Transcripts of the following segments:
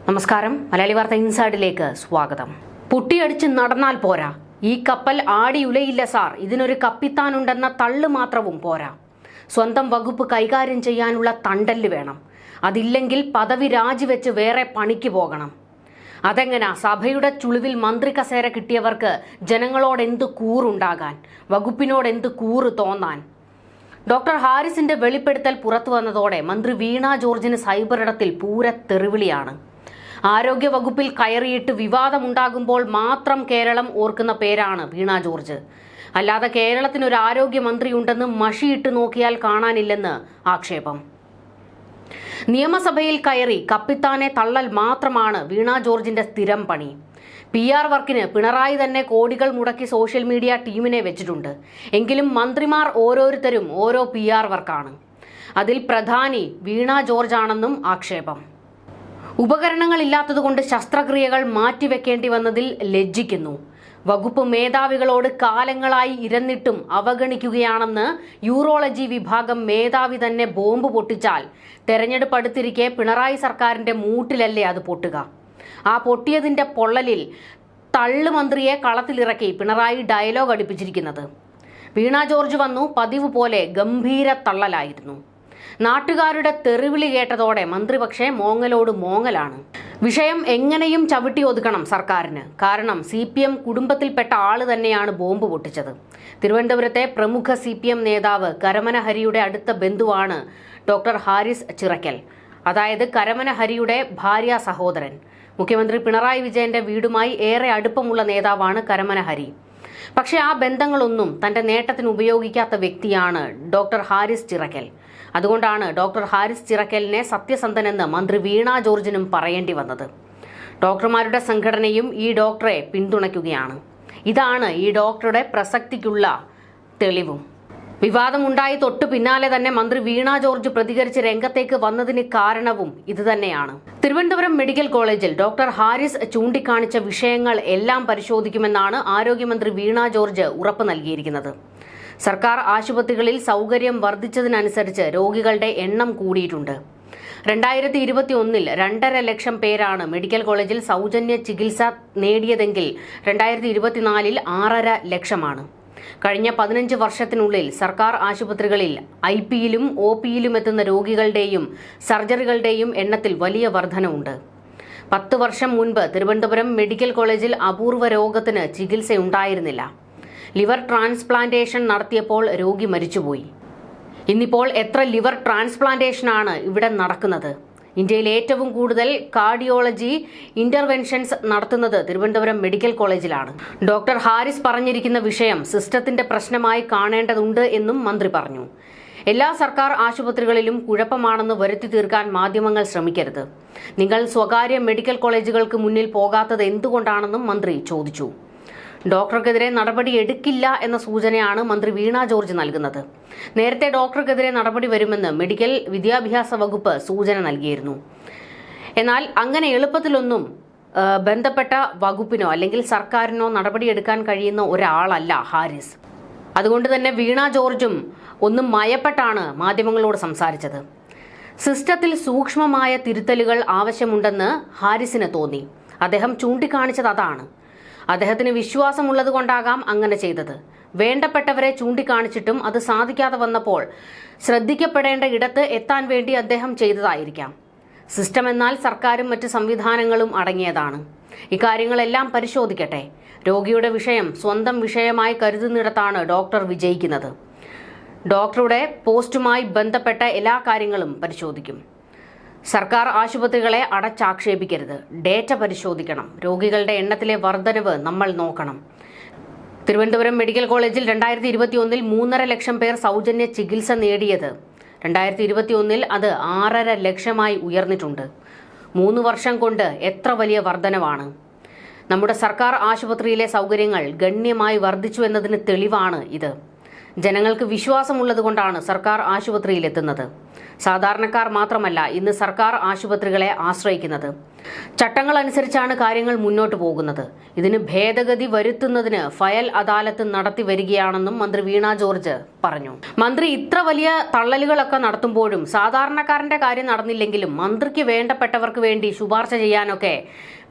നമസ്കാരം. മലയാളി വാർത്ത ഇൻസൈഡിലേക്ക് സ്വാഗതം. പൊട്ടിയടിച്ച് നടന്നാൽ പോരാ, ഈ കപ്പൽ ആടിയുലയില്ല സാർ, ഇതിനൊരു കപ്പിത്താനുണ്ടെന്ന തള്ളു മാത്രവും പോരാ. സ്വന്തം വകുപ്പ് കൈകാര്യം ചെയ്യാനുള്ള തണ്ടല് വേണം. അതില്ലെങ്കിൽ പദവി രാജിവെച്ച് വേറെ പണിക്ക് പോകണം. അതെങ്ങനാ സഭയുടെ ചുളിവിൽ മന്ത്രി കസേര കിട്ടിയവർക്ക് ജനങ്ങളോടെന്ത് കൂറുണ്ടാകാൻ, വകുപ്പിനോടെന്ത് കൂറ് തോന്നാൻ? ഡോക്ടർ ഹാരിസിന്റെ വെളിപ്പെടുത്തൽ പുറത്തു വന്നതോടെ മന്ത്രി വീണ ജോർജിന് സൈബറിടത്തിൽ പൂര തെറിവിളിയാണ്. ആരോഗ്യ വകുപ്പിൽ കയറിയിട്ട് വിവാദമുണ്ടാകുമ്പോൾ മാത്രം കേരളം ഓർക്കുന്ന പേരാണ് വീണ ജോർജ്. അല്ലാതെ കേരളത്തിനൊരു ആരോഗ്യമന്ത്രിയുണ്ടെന്ന് മഷിയിട്ട് നോക്കിയാൽ കാണാനില്ലെന്ന് ആക്ഷേപം. നിയമസഭയിൽ കയറി കപ്പിത്താനെ തള്ളൽ മാത്രമാണ് വീണ ജോർജിന്റെ സ്ഥിരം പണി. PR വർക്കിന് പിണറായി തന്നെ കോടികൾ മുടക്കി സോഷ്യൽ മീഡിയ ടീമിനെ വെച്ചിട്ടുണ്ട്. എങ്കിലും മന്ത്രിമാർ ഓരോരുത്തരും ഓരോ PR വർക്കാണ്. അതിൽ പ്രധാനി വീണ ജോർജ് ആണെന്നും ആക്ഷേപം. ഉപകരണങ്ങളില്ലാത്തതുകൊണ്ട് ശസ്ത്രക്രിയകൾ മാറ്റിവെക്കേണ്ടി വന്നതിൽ ലജ്ജിക്കുന്നു. വകുപ്പ് മേധാവികളോട് കാലങ്ങളായി ഇരന്നിട്ടും അവഗണിക്കുകയാണെന്ന് യൂറോളജി വിഭാഗം മേധാവി തന്നെ ബോംബ് പൊട്ടിച്ചാൽ തെരഞ്ഞെടുപ്പ് അടുത്തിരിക്കെ പിണറായി സർക്കാരിന്റെ മൂട്ടിലല്ലേ അത് പൊട്ടുക? ആ പൊട്ടിയതിന്റെ പൊള്ളലിൽ തള്ളുമന്ത്രിയെ കളത്തിലിറക്കി പിണറായി ഡയലോഗ് അടുപ്പിച്ചിരിക്കുന്നത്. വീണ ജോർജ് വന്നു, പതിവ് പോലെ ഗംഭീര തള്ളലായിരുന്നു. നാട്ടുകാരുടെ തെറിവിളി കേട്ടതോടെ മന്ത്രി പക്ഷേ മോങ്ങലോട് മോങ്ങലാണ്. വിഷയം എങ്ങനെയും ചവിട്ടി ഒതുക്കണം സർക്കാരിന്. കാരണം CPM കുടുംബത്തിൽപ്പെട്ട ആള് തന്നെയാണ് ബോംബ് പൊട്ടിച്ചത്. തിരുവനന്തപുരത്തെ പ്രമുഖ CPM നേതാവ് കരമന ഹരിയുടെ അടുത്ത ബന്ധുവാണ് ഡോക്ടർ ഹാരിസ് ചിറക്കൽ. അതായത് കരമന ഹരിയുടെ ഭാര്യ സഹോദരൻ. മുഖ്യമന്ത്രി പിണറായി വിജയന്റെ വീടുമായി ഏറെ അടുപ്പമുള്ള നേതാവാണ് കരമന ഹരി. പക്ഷേ ആ ബന്ധങ്ങളൊന്നും തന്റെ നേട്ടത്തിന് ഉപയോഗിക്കാത്ത വ്യക്തിയാണ് ഡോക്ടർ ഹാരിസ് ചിറക്കൽ. അതുകൊണ്ടാണ് ഡോക്ടർ ഹാരിസ് ചിറക്കലിനെ സത്യസന്ധനെന്ന് മന്ത്രി വീണ ജോർജിനും പറയേണ്ടി വന്നത്. ഡോക്ടർമാരുടെ സംഘടനയും ഈ ഡോക്ടറെ പിന്തുണയ്ക്കുകയാണ്. ഇതാണ് ഈ ഡോക്ടറുടെ പ്രസക്തിക്കുള്ള തെളിവും. വിവാദമുണ്ടായി തൊട്ടു പിന്നാലെ തന്നെ മന്ത്രി വീണ ജോർജ് പ്രതികരിച്ച് രംഗത്തേക്ക് വന്നതിന് കാരണവും ഇതുതന്നെയാണ്. തിരുവനന്തപുരം മെഡിക്കൽ കോളേജിൽ ഡോക്ടർ ഹാരിസ് ചൂണ്ടിക്കാണിച്ച വിഷയങ്ങൾ എല്ലാം പരിശോധിക്കുമെന്നാണ് ആരോഗ്യമന്ത്രി വീണ ജോർജ് ഉറപ്പ് നൽകിയിരിക്കുന്നത്. സർക്കാർ ആശുപത്രികളിൽ സൗകര്യം വർദ്ധിച്ചതിനനുസരിച്ച് രോഗികളുടെ എണ്ണം കൂടിയിട്ടുണ്ട്. 2021 2.5 ലക്ഷം പേരാണ് മെഡിക്കൽ കോളേജിൽ സൗജന്യ ചികിത്സ നേടിയതെങ്കിൽ 2024 6.5 ലക്ഷമാണ്. കഴിഞ്ഞ 15 വർഷത്തിനുള്ളിൽ സർക്കാർ ആശുപത്രികളിൽ IP-യിലും OP-യിലും എത്തുന്ന രോഗികളുടെയും സർജറികളുടെയും എണ്ണത്തിൽ വലിയ വർധനവുണ്ട്. 10 വർഷം മുൻപ് തിരുവനന്തപുരം മെഡിക്കൽ കോളേജിൽ അപൂർവ രോഗത്തിന് ചികിത്സയുണ്ടായിരുന്നില്ല. ലിവർ ട്രാൻസ്പ്ലാന്റേഷൻ നടത്തിയപ്പോൾ രോഗി മരിച്ചുപോയി. ഇന്നിപ്പോൾ എത്ര ലിവർ ട്രാൻസ്പ്ലാന്റേഷനാണ് ഇവിടെ നടക്കുന്നത്? ഇന്ത്യയിൽ ഏറ്റവും കൂടുതൽ കാർഡിയോളജി ഇന്റർവെൻഷൻസ് നടത്തുന്നത് തിരുവനന്തപുരം മെഡിക്കൽ കോളേജിലാണ്. ഡോക്ടർ ഹാരിസ് പറഞ്ഞിരിക്കുന്ന വിഷയം സിസ്റ്റത്തിന്റെ പ്രശ്നമായി കാണേണ്ടതുണ്ട് എന്നും മന്ത്രി പറഞ്ഞു. എല്ലാ സർക്കാർ ആശുപത്രികളിലും കുഴപ്പമാണെന്ന് വരുത്തി തീർക്കാൻ മാധ്യമങ്ങൾ ശ്രമിക്കരുത്. നിങ്ങൾ സ്വകാര്യ മെഡിക്കൽ കോളേജുകൾക്ക് മുന്നിൽ പോകാത്തത് എന്തുകൊണ്ടാണെന്നും മന്ത്രി ചോദിച്ചു. ഡോക്ടർക്കെതിരെ നടപടി എടുക്കില്ല എന്ന സൂചനയാണ് മന്ത്രി വീണ ജോർജ് നൽകുന്നത്. നേരത്തെ ഡോക്ടർക്കെതിരെ നടപടി വരുമെന്ന് മെഡിക്കൽ വിദ്യാഭ്യാസ വകുപ്പ് സൂചന നൽകിയിരുന്നു. എന്നാൽ അങ്ങനെ എളുപ്പത്തിലൊന്നും ബന്ധപ്പെട്ട വകുപ്പിനോ അല്ലെങ്കിൽ സർക്കാരിനോ നടപടിയെടുക്കാൻ കഴിയുന്ന ഒരാളല്ല ഹാരിസ്. അതുകൊണ്ട് തന്നെ വീണ ജോർജും ഒന്നും മയപ്പെട്ടാണ് മാധ്യമങ്ങളോട് സംസാരിച്ചത്. സിസ്റ്റത്തിൽ സൂക്ഷ്മമായ തിരുത്തലുകൾ ആവശ്യമുണ്ടെന്ന് ഹാരിസിന് തോന്നി. അദ്ദേഹം ചൂണ്ടിക്കാണിച്ചത് അതാണ്. അദ്ദേഹത്തിന് വിശ്വാസമുള്ളത് കൊണ്ടാകാം അങ്ങനെ ചെയ്തത്. വേണ്ടപ്പെട്ടവരെ ചൂണ്ടിക്കാണിച്ചിട്ടും അത് സാധിക്കാതെ വന്നപ്പോൾ ശ്രദ്ധിക്കപ്പെടേണ്ട ഇടത്ത് എത്താൻ വേണ്ടി അദ്ദേഹം ചെയ്തതായിരിക്കാം. സിസ്റ്റം എന്നാൽ സർക്കാരും മറ്റ് സംവിധാനങ്ങളും അടങ്ങിയതാണ്. ഇക്കാര്യങ്ങളെല്ലാം പരിശോധിക്കട്ടെ. രോഗിയുടെ വിഷയം സ്വന്തം വിഷയമായി കരുതുന്നിടത്താണ് ഡോക്ടർ വിജയിക്കുന്നത്. ഡോക്ടറുടെ പോസ്റ്റുമായി ബന്ധപ്പെട്ട എല്ലാ കാര്യങ്ങളും പരിശോധിക്കും. സർക്കാർ ആശുപത്രികളെ അടച്ചാക്ഷേപിക്കരുത്. ഡേറ്റ പരിശോധിക്കണം. രോഗികളുടെ എണ്ണത്തിലെ വർധനവ് നമ്മൾ നോക്കണം. തിരുവനന്തപുരം മെഡിക്കൽ കോളേജിൽ 2021 3.5 ലക്ഷം പേർ സൗജന്യ ചികിത്സ നേടിയത് 2021 അത് 6.5 ലക്ഷമായി ഉയർന്നിട്ടുണ്ട്. 3 വർഷം കൊണ്ട് എത്ര വലിയ വർധനവാണ്! നമ്മുടെ സർക്കാർ ആശുപത്രിയിലെ സൗകര്യങ്ങൾ ഗണ്യമായി വർദ്ധിച്ചു എന്നതിന് തെളിവാണ് ഇത്. ജനങ്ങൾക്ക് വിശ്വാസമുള്ളതുകൊണ്ടാണ് സർക്കാർ ആശുപത്രിയിൽ എത്തുന്നത്. സാധാരണക്കാർ മാത്രമല്ല ഇന്ന് സർക്കാർ ആശുപത്രികളെ ആശ്രയിക്കുന്നത്. ചട്ടങ്ങൾ അനുസരിച്ചാണ് കാര്യങ്ങൾ മുന്നോട്ട് പോകുന്നത്. ഇതിന് ഭേദഗതി വരുത്തുന്നതിന് ഫയൽ അദാലത്ത് നടത്തി വരികയാണെന്നും മന്ത്രി വീണ ജോർജ് പറഞ്ഞു. മന്ത്രി ഇത്ര വലിയ തള്ളലുകളൊക്കെ നടത്തുമ്പോഴും സാധാരണക്കാരന്റെ കാര്യം നടന്നില്ലെങ്കിലും മന്ത്രിക്ക് വേണ്ടപ്പെട്ടവർക്ക് വേണ്ടി ശുപാർശ ചെയ്യാനൊക്കെ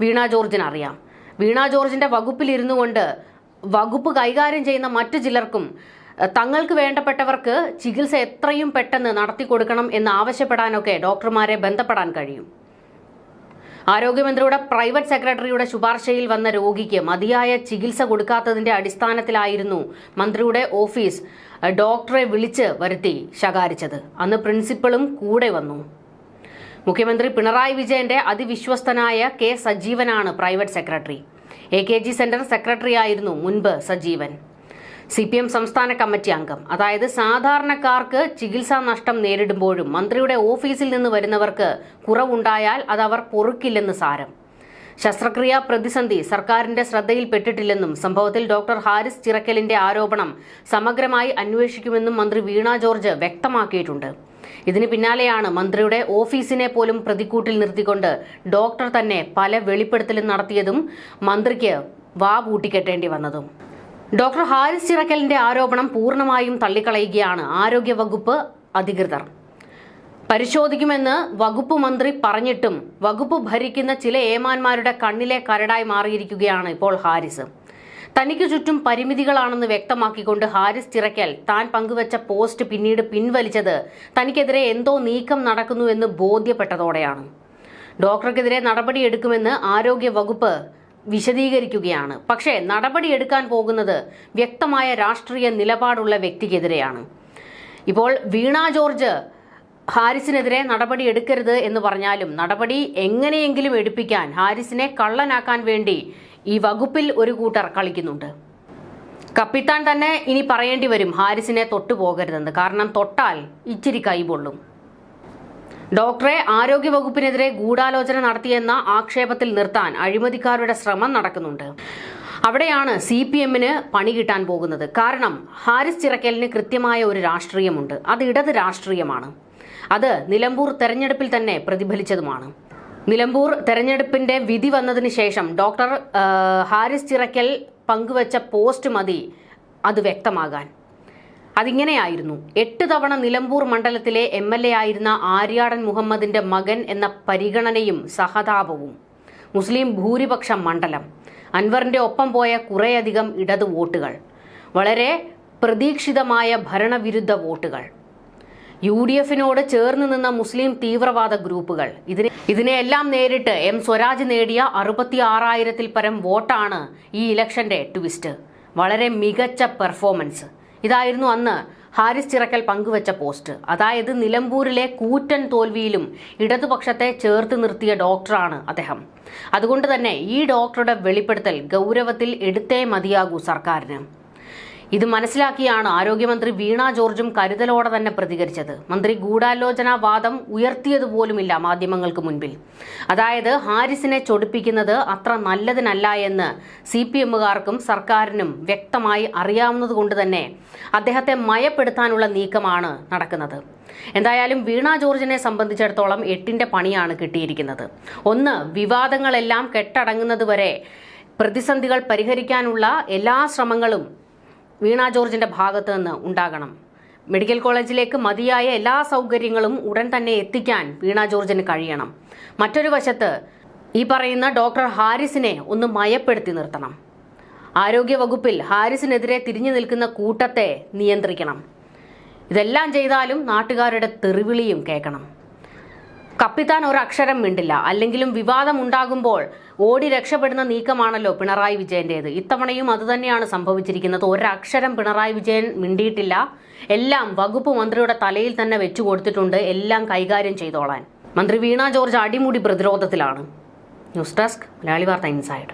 വീണ ജോർജിന് അറിയാം. വീണ ജോർജിന്റെ വകുപ്പിലിരുന്നു കൊണ്ട് വകുപ്പ് കൈകാര്യം ചെയ്യുന്ന മറ്റു ചിലർക്കും തങ്ങൾക്ക് വേണ്ടപ്പെട്ടവർക്ക് ചികിത്സ എത്രയും പെട്ടെന്ന് നടത്തിക്കൊടുക്കണം എന്ന് ആവശ്യപ്പെടാനൊക്കെ ഡോക്ടർമാരെ ബന്ധപ്പെടാൻ കഴിയും. ആരോഗ്യമന്ത്രിയുടെ പ്രൈവറ്റ് സെക്രട്ടറിയുടെ ശുപാർശയിൽ വന്ന രോഗിക്ക് മതിയായ ചികിത്സ കൊടുക്കാത്തതിന്റെ അടിസ്ഥാനത്തിലായിരുന്നു മന്ത്രിയുടെ ഓഫീസ് ഡോക്ടറെ വിളിച്ച് വരുത്തി ശകാരിച്ചത്. അന്ന് പ്രിൻസിപ്പളും കൂടെ വന്നു. മുഖ്യമന്ത്രി പിണറായി വിജയന്റെ അതിവിശ്വസ്തനായ കെ സജീവനാണ് പ്രൈവറ്റ് സെക്രട്ടറി. AKG സെന്റർ സെക്രട്ടറിയായിരുന്നു മുൻപ് സജീവൻ. CPM സംസ്ഥാന കമ്മിറ്റി അംഗം. അതായത് സാധാരണക്കാർക്ക് ചികിത്സാ നഷ്ടം നേരിടുമ്പോഴും മന്ത്രിയുടെ ഓഫീസിൽ നിന്ന് വരുന്നവർക്ക് കുറവുണ്ടായാൽ അത് അവർ പൊറുക്കില്ലെന്ന് സാരം. ശസ്ത്രക്രിയാ പ്രതിസന്ധി സർക്കാരിന്റെ ശ്രദ്ധയിൽപ്പെട്ടിട്ടില്ലെന്നും സംഭവത്തിൽ ഡോക്ടർ ഹാരിസ് ചിറക്കലിന്റെ ആരോപണം സമഗ്രമായി അന്വേഷിക്കുമെന്നും മന്ത്രി വീണ ജോർജ് വ്യക്തമാക്കിയിട്ടുണ്ട്. ഇതിന് പിന്നാലെയാണ് മന്ത്രിയുടെ ഓഫീസിനെ പോലും പ്രതിക്കൂട്ടിൽ നിർത്തിക്കൊണ്ട് ഡോക്ടർ തന്നെ പല വെളിപ്പെടുത്തലും നടത്തിയതും മന്ത്രിക്ക് വാ പൂട്ടിക്കെട്ടേണ്ടി വന്നതും. ഡോക്ടർ ഹാരിസ് ചിറക്കലിന്റെ ആരോപണം പൂർണ്ണമായും തള്ളിക്കളയുകയാണ് ആരോഗ്യ വകുപ്പ് അധികൃതർ. പരിശോധിക്കുമെന്ന് വകുപ്പ് മന്ത്രി പറഞ്ഞിട്ടും വകുപ്പ് ഭരിക്കുന്ന ചില ഏമാന്മാരുടെ കണ്ണിലെ കരടായി മാറിയിരിക്കുകയാണ് ഇപ്പോൾ ഹാരിസ്. തനിക്ക് ചുറ്റും പരിമിതികളാണെന്ന് വ്യക്തമാക്കിക്കൊണ്ട് ഹാരിസ് ചിറക്കൽ താൻ പങ്കുവച്ച പോസ്റ്റ് പിന്നീട് പിൻവലിച്ചത് തനിക്കെതിരെ എന്തോ നീക്കം നടക്കുന്നുവെന്ന് ബോധ്യപ്പെട്ടതോടെയാണ്. ഡോക്ടർക്കെതിരെ നടപടിയെടുക്കുമെന്ന് ആരോഗ്യ വകുപ്പ് വിശദീകരിക്കുകയാണ്. പക്ഷേ നടപടിയെടുക്കാൻ പോകുന്നത് വ്യക്തമായ രാഷ്ട്രീയ നിലപാടുള്ള വ്യക്തിക്കെതിരെയാണ്. ഇപ്പോൾ വീണ ജോർജ് ഹാരിസിനെതിരെ നടപടി എടുക്കരുത് എന്ന് പറഞ്ഞാലും നടപടി എങ്ങനെയെങ്കിലും എടുപ്പിക്കാൻ ഹാരിസിനെ കള്ളനാക്കാൻ വേണ്ടി ഈ വകുപ്പിൽ ഒരു കൂട്ടർ കളിക്കുന്നുണ്ട്. കപ്പിത്താൻ തന്നെ ഇനി പറയേണ്ടി വരും ഹാരിസിനെ തൊട്ടുപോകരുതെന്ന്. കാരണം തൊട്ടാൽ ഇച്ചിരി കൈപൊള്ളും. ഡോക്ടറെ ആരോഗ്യവകുപ്പിനെതിരെ ഗൂഢാലോചന നടത്തിയെന്ന ആക്ഷേപത്തിൽ നിർത്താൻ അഴിമതിക്കാരുടെ ശ്രമം നടക്കുന്നുണ്ട്. അവിടെയാണ് CPMന് പണി കിട്ടാൻ പോകുന്നത്. കാരണം ഹാരിസ് ചിറക്കലിന് കൃത്യമായ ഒരു രാഷ്ട്രീയമുണ്ട്. അത് ഇടത് രാഷ്ട്രീയമാണ്. അത് നിലമ്പൂർ തെരഞ്ഞെടുപ്പിൽ തന്നെ പ്രതിഫലിച്ചതുമാണ്. നിലമ്പൂർ തെരഞ്ഞെടുപ്പിന്റെ വിധി വന്നതിന് ശേഷം ഡോക്ടർ ഹാരിസ് ചിറക്കൽ പങ്കുവച്ച പോസ്റ്റ് മതി അത് വ്യക്തമാകാൻ. അതിങ്ങനെയായിരുന്നു: 8 തവണ നിലമ്പൂർ മണ്ഡലത്തിലെ MLA ആയിരുന്ന ആര്യാടൻ മുഹമ്മദിന്റെ മകൻ എന്ന പരിഗണനയും സഹതാപവും, മുസ്ലിം ഭൂരിപക്ഷ മണ്ഡലം, അൻവറിന്റെ ഒപ്പം പോയ കുറേയധികം ഇടത് വോട്ടുകൾ, വളരെ പ്രതീക്ഷിതമായ ഭരണവിരുദ്ധ വോട്ടുകൾ, UDFനോട് ചേർന്ന് നിന്ന മുസ്ലിം തീവ്രവാദ ഗ്രൂപ്പുകൾ, ഇതിനെയെല്ലാം നേരിട്ട് സ്വരാജ് നേടിയ 66,000-ൽ പരം വോട്ടാണ് ഈ ഇലക്ഷന്റെ ട്വിസ്റ്റ്. വളരെ മികച്ച പെർഫോമൻസ്. ഇതായിരുന്നു അന്ന് ഹാരിസ് ചിറക്കൽ പങ്കുവച്ച പോസ്റ്റ്. അതായത് നിലമ്പൂരിലെ കൂറ്റൻ തോൽവിയിലും ഇടതുപക്ഷത്തെ ചേർത്ത് നിർത്തിയ ഡോക്ടറാണ് അദ്ദേഹം. അതുകൊണ്ട് തന്നെ ഈ ഡോക്ടറുടെ വെളിപ്പെടുത്തൽ ഗൗരവത്തിൽ എടുത്തേ മതിയാകൂ സർക്കാരിന്. ഇത് മനസ്സിലാക്കിയാണ് ആരോഗ്യമന്ത്രി വീണ ജോർജും കരുതലോടെ തന്നെ പ്രതികരിച്ചത്. മന്ത്രി ഗൂഢാലോചനാ വാദം ഉയർത്തിയതുപോലുമില്ല മാധ്യമങ്ങൾക്ക് മുൻപിൽ. അതായത് ഹാരിസിനെ ചൊടിപ്പിക്കുന്നത് അത്ര നല്ലതിനല്ല എന്ന് CPMകാർക്കും സർക്കാരിനും വ്യക്തമായി അറിയാവുന്നതുകൊണ്ട് തന്നെ അദ്ദേഹത്തെ മയപ്പെടുത്താനുള്ള നീക്കമാണ് നടക്കുന്നത്. എന്തായാലും വീണ ജോർജിനെ സംബന്ധിച്ചിടത്തോളം 8ന്റെ പണിയാണ് കിട്ടിയിരിക്കുന്നത്. ഒന്ന്, വിവാദങ്ങളെല്ലാം കെട്ടടങ്ങുന്നതുവരെ പ്രതിസന്ധികൾ പരിഹരിക്കാനുള്ള എല്ലാ ശ്രമങ്ങളും വീണ ജോർജിന്റെ ഭാഗത്ത് നിന്ന് ഉണ്ടാകണം. മെഡിക്കൽ കോളേജിലേക്ക് മതിയായ എല്ലാ സൗകര്യങ്ങളും ഉടൻ തന്നെ എത്തിക്കാൻ വീണ ജോർജിന് കഴിയണം. മറ്റൊരു വശത്ത് ഈ പറയുന്ന ഡോക്ടർ ഹാരിസിനെ ഒന്ന് മയപ്പെടുത്തി നിർത്തണം. ആരോഗ്യവകുപ്പിൽ ഹാരിസിനെതിരെ തിരിഞ്ഞു നിൽക്കുന്ന കൂട്ടത്തെ നിയന്ത്രിക്കണം. ഇതെല്ലാം ചെയ്താലും നാട്ടുകാരുടെ തെറിവിളിയും കേൾക്കണം. കപ്പിത്താൻ ഒരക്ഷരം മിണ്ടില്ല. അല്ലെങ്കിലും വിവാദം ഉണ്ടാകുമ്പോൾ ഓടി രക്ഷപ്പെടുന്ന നീക്കമാണല്ലോ പിണറായി വിജയന്റേത്. ഇത്തവണയും അതുതന്നെയാണ് സംഭവിച്ചിരിക്കുന്നത്. ഒരക്ഷരം പിണറായി വിജയൻ മിണ്ടിയിട്ടില്ല. എല്ലാം വകുപ്പ് മന്ത്രിയുടെ തലയിൽ തന്നെ വെച്ചു കൊടുത്തിട്ടുണ്ട്, എല്ലാം കൈകാര്യം ചെയ്തോളാൻ. മന്ത്രി വീണ ജോർജ് അടിമുടി പ്രതിരോധത്തിലാണ്. ന്യൂസ് ഡെസ്ക് മലയാളി വാർത്ത ഇൻസൈഡ്.